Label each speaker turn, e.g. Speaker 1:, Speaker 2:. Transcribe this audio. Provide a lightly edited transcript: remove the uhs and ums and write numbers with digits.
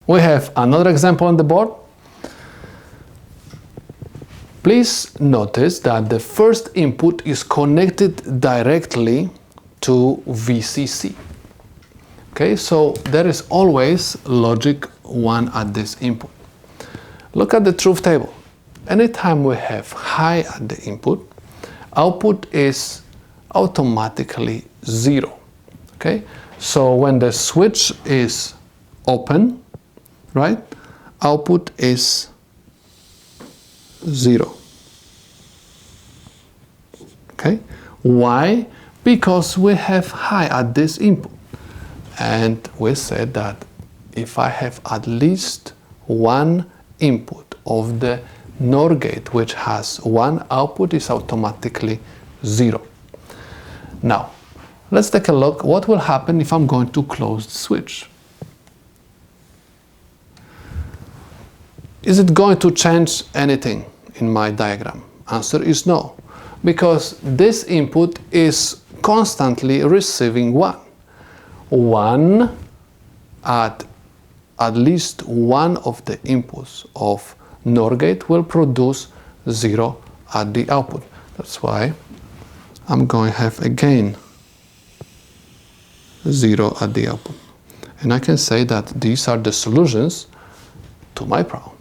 Speaker 1: We have another example on the board. Please notice that the first input is connected directly to VCC. Okay, so there is always logic 1 at this input. Look at the truth table. Anytime we have high at the input, output is automatically 0. Okay, so when the switch is open, right, output is 0. Okay, why? Because we have high at this input, and we said that if I have at least one input of the NOR gate which has one output, is automatically 0. Now let's take a look what will happen if I'm going to close the switch. Is it going to change anything in my diagram? Answer is no, because this input is constantly receiving 1. 1 at least one of the inputs of NOR gate will produce 0 at the output. That's why I'm going to have again 0 at the output. And I can say that these are the solutions to my problem.